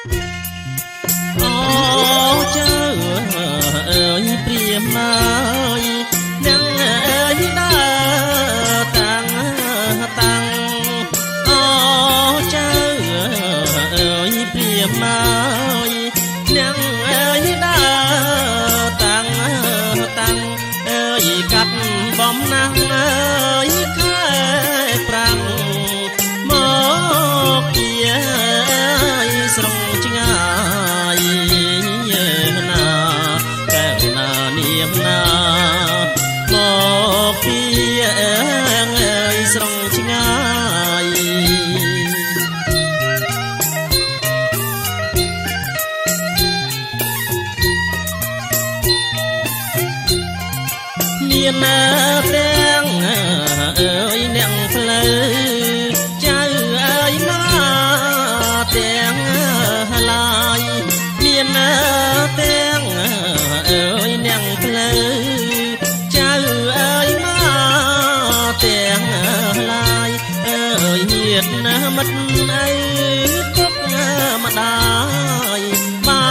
អូចៅអើយព្រាមអើយនឹងអើយដើរតាំងអូចៅអើយព្រាមអើយនឹងអើយដើរតាំងអើយកាត់បំណាំងអើយខែប្រាំងមកជាស្រងឆ្ងាយណាកែវណានាងណាមកពីអើយស្រងឆ្ងាយមានទាំងអើយអ្នកផ្លូវចៅអើយមកទាំងឡាយមានទាំងអើយអ្នកផ្លូវចៅអើយមកទាំងឡាយអើយញាតមិត្តអើយទុកម្ដាយបា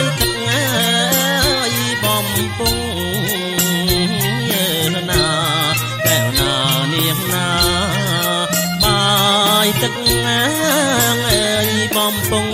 យទឹកអើយបំពង់កែវណានាងណាបាយទឹកអើយបំពង់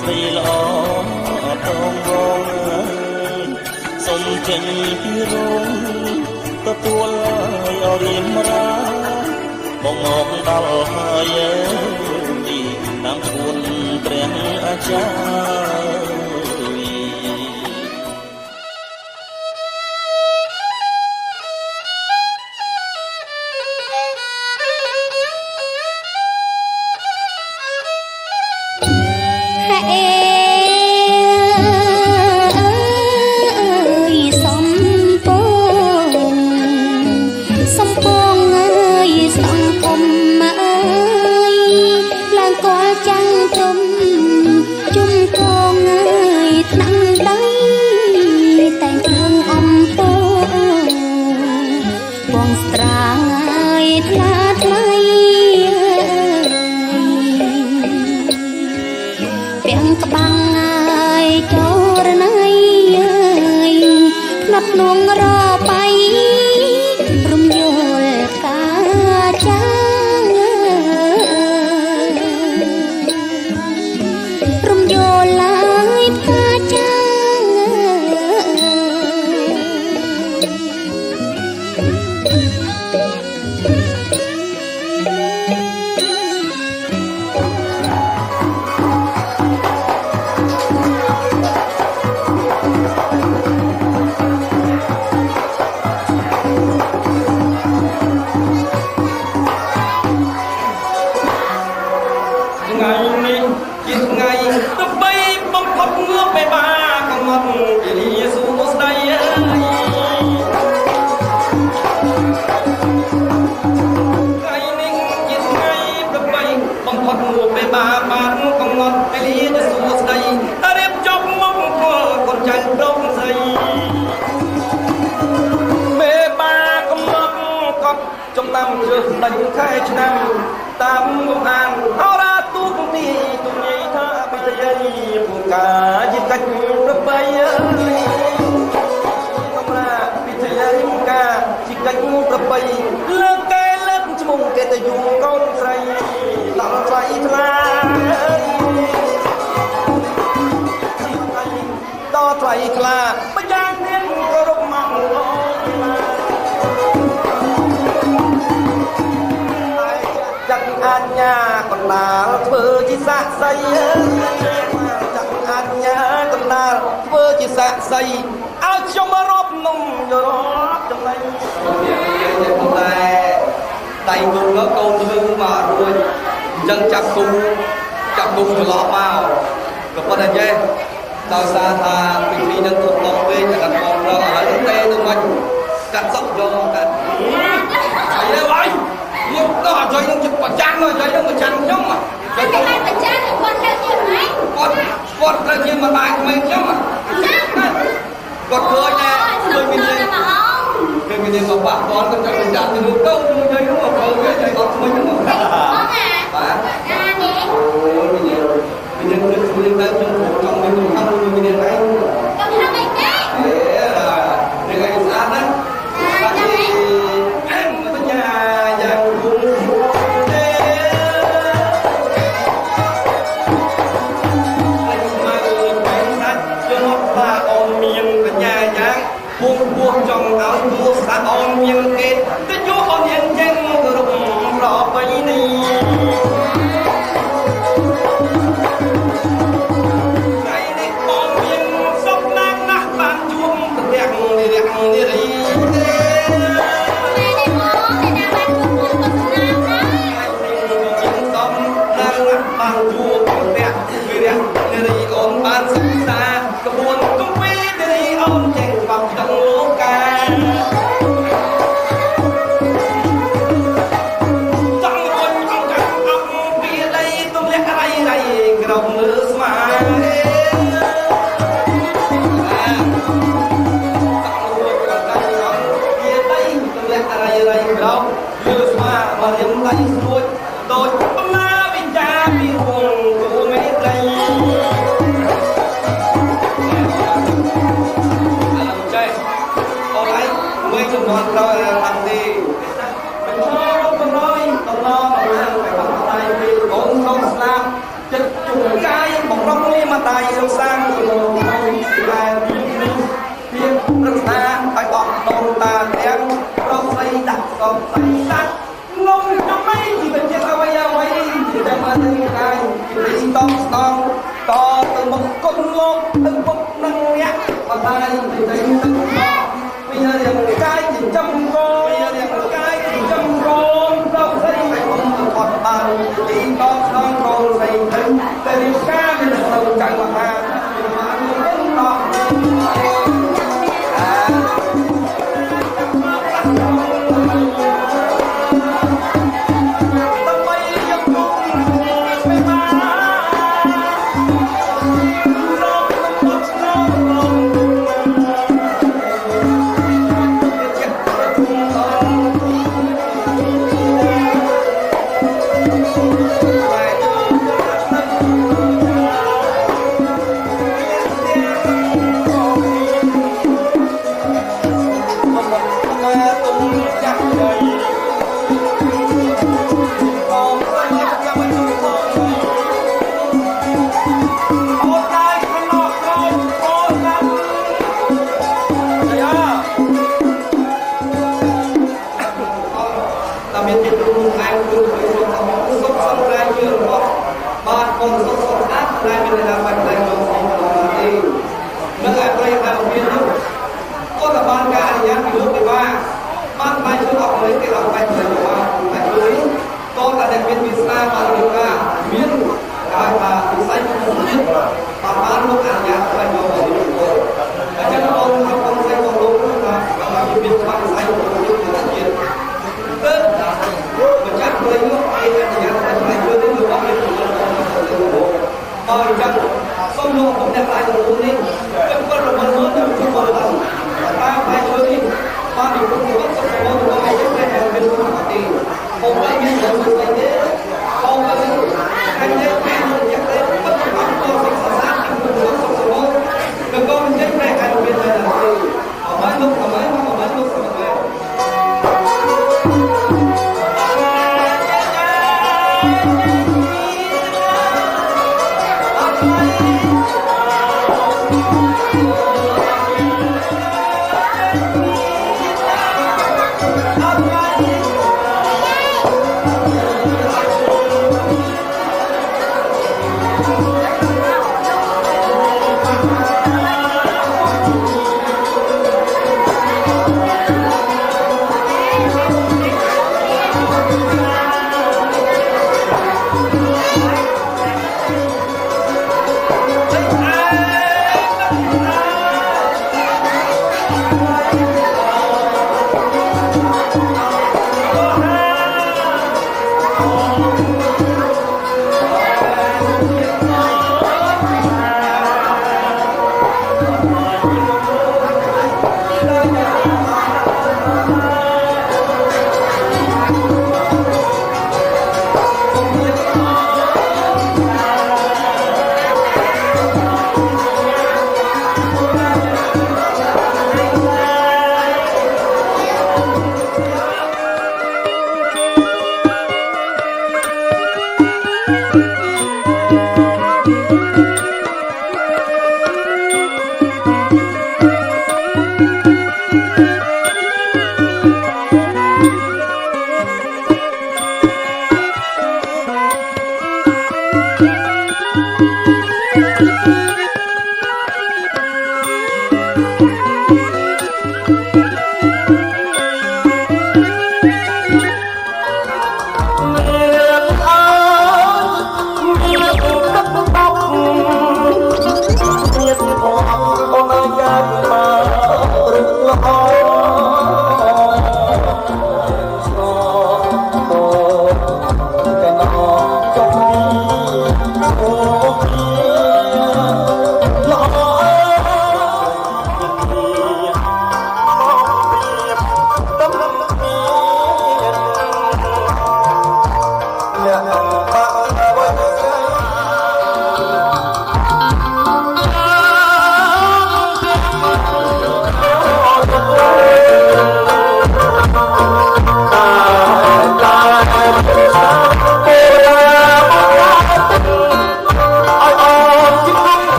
ស្រីល្អអត់ងងសុំចេញពីរោងទទួលឲ្យរៀមរាបងមកដល់ហើយតាមគួនព្រះអាចារ្យចំណាំរើសដាច់ខែឆ្នាំតាមអានអរ៉ាទូកទីទុំញីថាបិទយាយពូកាយកាច់ ចាច់ប្របីលើកតែលើកឈ្មោះគេទៅយំកូនស្រីដល់ថ្លៃថ្លាដល់ថ្លៃថ្លាម្យ៉ាងទៀតគោរពមកចាក់អញ្ញាកណ្ដាលធ្វើជាសាក្សីចាក់អញ្ញាកណ្ដាលធ្វើជាសាក្សីឲ្យខ្ញុំមករាប់នំរាប់ចំណេញតែដៃគុំនោះកូនធ្វើមករួចអញ្ចឹងចាប់គុំច្រឡំមកក៏ប៉ុន្តែចេះដោយសារថាពិធីនឹងធំដុំពេកតែកាត់បងរកឥឡូវទេទៅមិនកាត់សក់យកមកកាត់អីហើយខ្ញុំដល់អញ្ចឹងខ្ញុំជិះប្រចាំអញ្ចឹងខ្ញុំប្រចាំខ្ញុំតែគេឲ្យប្រចាំគាត់ទៅជាម៉េចគាត់ទៅជាម្ដាយក្មេងខ្ញុំគាត់ឃើញតែឃើញមានមានមកបាក់បនគាត់ចង់ប្រចាំទៅនោះទៅខ្ញុំមកបើវាតែអត់ថ្មីហ្នឹងបងណាបាទអានេះអូយមានព្រឹកខ្លួនទៅខ្ញុំចង់មានខាងមួយមានឯងខ្ញុំថាមិនទេនេះឯងស្អាតណាស់បញ្ញាយ៉ាងគុំទេអញមកបែបណាស់យកថាអូនមានបញ្ញាយ៉ាងពុំពោះចង់ឲ្យគួរស្អាតអូនមានគេទៅយកអូនយ៉ាងចឹងទៅរំប្របីនេះដូចបំណាវិជ្ជាពីវងគូមេត្រីឥឡូវចេះអូនឯងមួយចំនួនក្រោយតាំងទីបញ្ឈរបំរយតំណមកឡើងទៅបាត់ដៃពីអូនក្នុងស្លាប់ចិត្តជុំកាយបំរុងនេះមកដៃលោកសាងទៅលោកដែលនេះពីរឹកតាឲ្យបោះដូនតាទាំងប្រុសស្រីដាក់កុំស្រីដាក់ងងខ្ញុំមិនទីបញ្ជាក់អ្វីតែមកទៅកាយពីស្ដំស្ដំតទៅមកគុណលោកទៅពុកនឹងញាក់បតាយទៅទៅទឹកពីរៀងកាយចិញ្ចឹមកូនពីរៀងកាយចិញ្ចឹមកូនប្រុសស្រីឲ្យគុំអត់បានទីតស្ដំកូនស្រីទៅតែរៀងកាយមានទៅចាំមហាបាននឹងត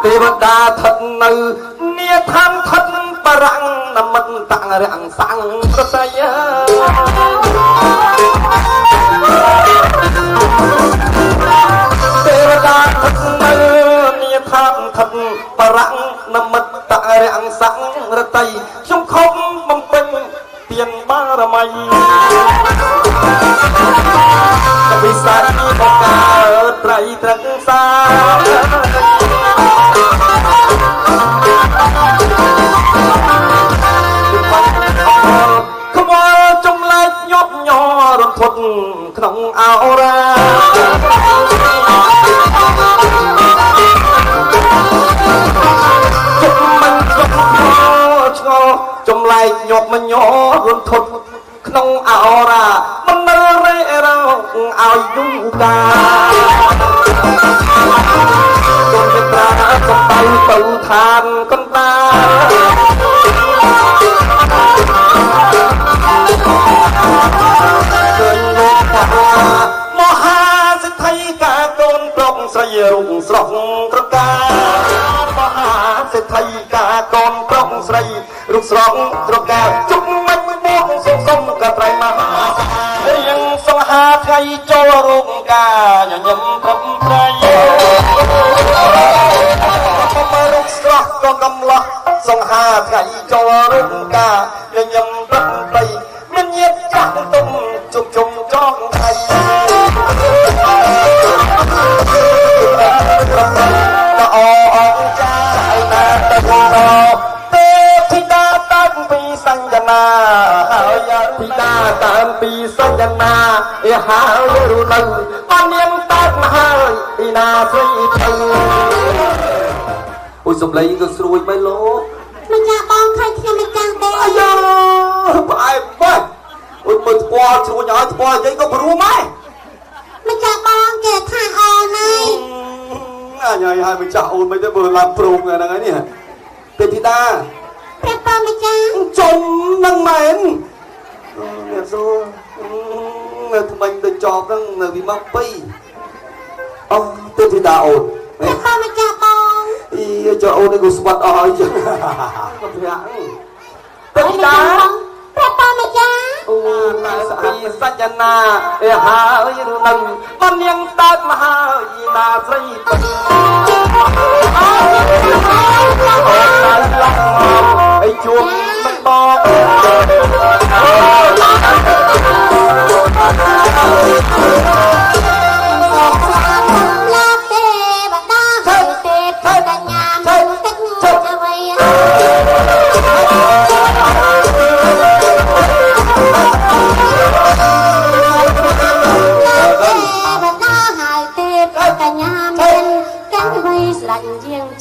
ទេវតាថិតនៅនាឋានថិតបរាំងនមិតតាំងរាំងសាំងប្រស័យទេវតាថិតនៅនាឋានថិតបរាំងនមិតតាំងរាំងសាំងរតីខ្ញុំខំបំពេញទានបារមីវិសាលបកាត្រៃត្រឹងសាខ្វល់ចម្លែកញាប់ញ័ររន្ធត់ក្នុងអោរាជុំមិនជុំឆ្ងល់ចម្លែកញាប់ញ័ររន្ធត់ក្នុងអោរាមិននៅរេរោឲ្យយូរកាកូនត្រាកំដៅទៅឋានកណ្ដាលឃើញលោកថាមហាសិទ្ធិកាកូនប្រុសស្រីរូបស្រស់ត្រកាមហាសិទ្ធិកាកូនប្រុសស្រីរូបស្រស់ត្រកាជុំមិនមកសុំកត្រៃមហារៀងសង្ហាថ្ងៃចូលរោងការញញឹមត្រឹមត្រូវមករូបស្រស់ក៏កំឡោះសង្ហាថ្ងៃចូលរោងការញញឹមត្រឹមត្រូវមានញាតិចាស់ទុំជុំជុំចងថៃល្អអង្ចាយណាទៅដល់ទេធីតាតាំងពីសញ្ញនាហើយធីតាតាំងពីសញ្ញនាហើយរូនៅបាននាងតាំងហើយពីណាស្រីទៅអូយសំឡេងក៏ស្រួយមែនលោកម្ចាស់បងឃើញខ្ញុំមិនចាំទេអាយ៉ាផ្អែមបាច់អូយមើលថ្ពាល់ជ្រួញឲ្យថ្ពាល់និយាយក៏ព្រមដែរម្ចាស់បងគេថាអូនហើយអញឲ្យម្ចាស់អូនមិនទៅមើលឡើងព្រមហ្នឹងហើយនេះទេធីតាព្រះប៉ាម្ចាស់ជុំនឹងមែនអ្នកសួរនៅថ្មិញទៅចប់ហ្នឹងនៅវិមា2អូទេធីតាអូនព្រះប៉ាម្ចាស់បងអីចុះអូននេះក៏ស្វាត់អស់ហើយចាក៏ប្រាក់ទេធីតាព្រះប៉ាម្ចាស់អូតែស្អីសច្ចនាហើយឬនឹងបាននាងតើតមហាយីណាស្រីពេញអូតែឡងអីជួបមិនបង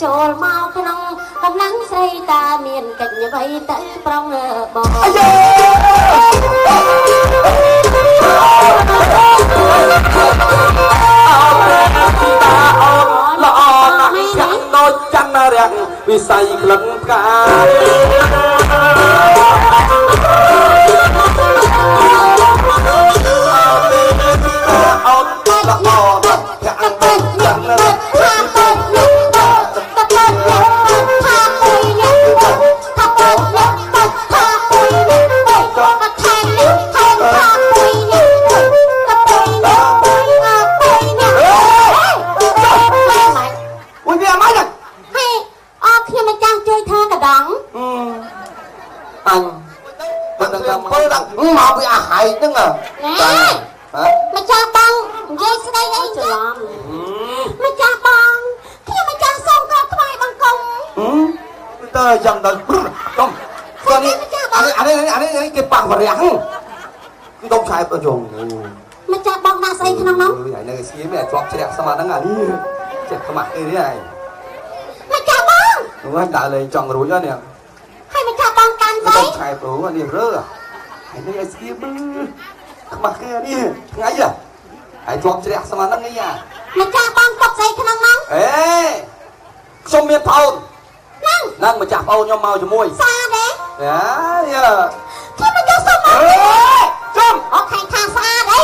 ចូលមកក្នុងកំឡុងស្រីតាមានកិច្ចអ្វីទៅប្រងបងអាយល្អណាស់ចាំដូចច័ន្ទរៈវិស័យក្លិនផ្កាអូនល្អណាស់ចាំដូចច័ន្ទរៈ ដល់មកពីអាហៃហ្នឹងហ៎ម្ចាស់បងនិយាយស្ដីអីច្រឡំម្ចាស់បងខ្ញុំម្ចាស់សូមក្រាបថ្វាយបង្គំតើយ៉ាងដល់កុំគាត់នេះអានេះគេប៉ះបរិះគឺដុំឆែបទៅយងម្ចាស់បងដាក់ស្អីក្នុងនោះហើយនៅស្គីមិនជាប់ជ្រះស្មាហ្នឹងអានេះចិត្តខ្មាស់អីនេះហើយម្ចាស់បងហ្នឹងដើរលេងចង់រួចហើយនេះហើយម្ចាស់បងកាន់ស្អីដុំឆែបព្រោះនេះរើហើយនៅស្គីមើលខ្មាស់គេនេះថ្ងៃហើយជាប់ជ្រះស្មាហ្នឹងនេះម្ចាស់បងទុកស្អីក្នុងនោះអេខ្ញុំមានប្អូនហ្នឹងម្ចាស់ប្អូនខ្ញុំមកជាមួយសាទេយ៉ាខ្ញុំម្ចាស់សុំមកចំអូខេថាស្អាតអី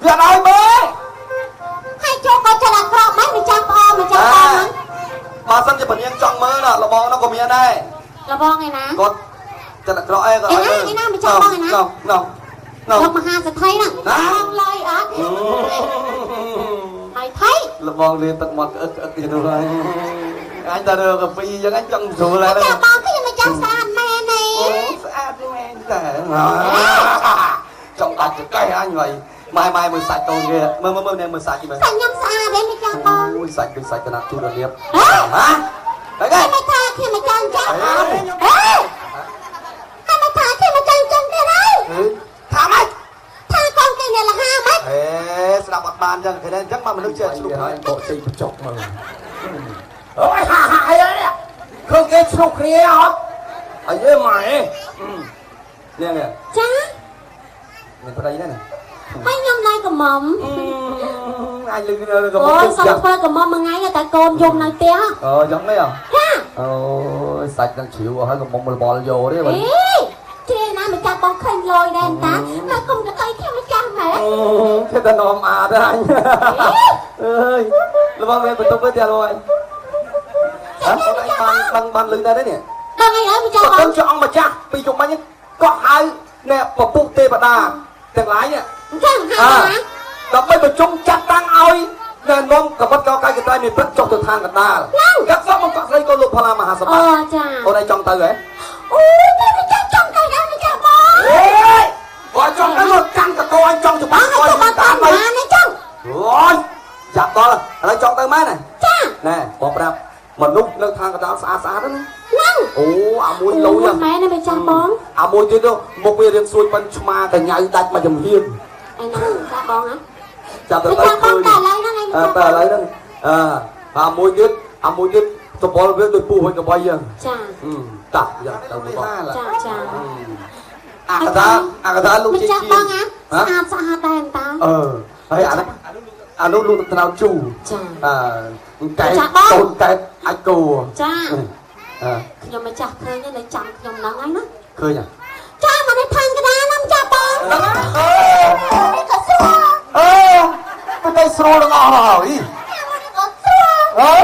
វាឲ្យមើលហើយចូលក៏ចិត្តអាក្រក់មិនម្ចាស់ប្អូនម្ចាស់បងហ្នឹងបើសិនជាពនាងចង់មើលណាលបងនោះក៏មានដែរលបងឯណាគាត់ចិត្តអាក្រក់អីក៏ឲ្យមើលឯណាម្ចាស់បងឯណាលោកមហាសេដ្ឋីហ្នឹងបងលុយអត់ហើយថៃលបងលៀនទឹកមាត់ក្អឹកទៀតនោះហើយអញតែរើកាហ្វេអញ្ចឹងអញចង់ស្រួលហើយចាបងខ្ញុំមិនចង់ស្អាតមែនទេស្អាតមែនតែចង់ដាច់ចកេះអញហើយម៉ែមើលសាច់កូនគេមើលនេះមើលសាច់គេមើលសាច់ខ្ញុំស្អាតទេមិនចង់បងអូយសាច់ដូចសាច់កណាត់ទូរលៀបហ៎តែគេមិនថាខ្ញុំមិនចង់ចាស់ហ៎ហើយមិនថាខ្ញុំមិនចង់ចឹងទេហើយថាម៉េចថាកូនគេនេះលហាម៉េចស្ដាប់អត់បានចឹងគេអញ្ចឹងមកមនុស្សចេះឆ្លុះហើយបកជ័យបញ្ចុកមើលអូយហាអីឃើញគេឆ្លុះគ្នាអត់អីម៉ែនេះចាមានប្តីដែរណាហើយខ្ញុំណៃកំមុំអាចលឺកំមុំអូយសុំធ្វើកំមុំមួយថ្ងៃតែកូនយំនៅផ្ទះអូយ៉ាងនេះចាអូយសាច់នឹងជ្រាវហើយកំមុំរបល់យកទេបើជេណាម្ចាស់បងឃើញលយដែរតាមកគុំទៅខ្ញុំម្ចាស់ម៉ែគេតែនំអាតអញអើយរបល់វាបន្ទប់ទៅលយបានលឺដែរនេះដល់ថ្ងៃហើយម្ចាស់បងចង់ម្ចាស់ពីជុំមិញក៏ហៅអ្នកពពុះទេវតាទាំងឡាយនេះចឹងហៅណាដើម្បីប្រជុំចាត់តាំងឲ្យនៅនំកបិតកកាយកតៃមានព្រឹកចុះទៅឋានកណ្ដាលកាត់សក់មកកាត់ស្រីក៏លោកផល្លាមហាសម្បត្តិអូចាអូនឯងចង់ទៅហ៎អូយម្ចាស់ចង់ទៅដល់ម្ចាស់បងអេគាត់ចង់ទៅកាន់កកអញចង់ច្បាស់គាត់តាមបានទេចឹងអូយចាប់ដល់ឥឡូវចង់ទៅម៉ែណាចាណែបងប្រាប់មនុស្សនៅឋានកណ្ដាលស្អាតហ្នឹងហ្នឹងអូអាមួយលុយម៉ែណាម្ចាស់បងអាមួយទៀតនោះមុខវារៀងសួយប៉ិនឆ្មាកញ្ញៅដាច់មកចំហៀនឯណាម្ចាស់បងហ៎ចាប់ទៅទៅបងតែឥឡូវហ្នឹងឯងតែឥឡូវហ្នឹងអាមួយទៀតសបល់វាដូចពូហើយកបីចឹងចាតាក់យ៉ាងទៅមកចាអាកតាលោកជីជីបងណាស្អាតដែរតាហើយអានោះលោកត្នោតជូចាកែកូនកែអាចគោចាខ្ញុំម្ចាស់ឃើញនៅចាំខ្ញុំហ្នឹងហើយណាឃើញចាមកនៅខាងកណ្ដាលណាម្ចាស់បងក៏ស្រួលទៅស្រួលទាំងអស់ហើយក៏ស្រួល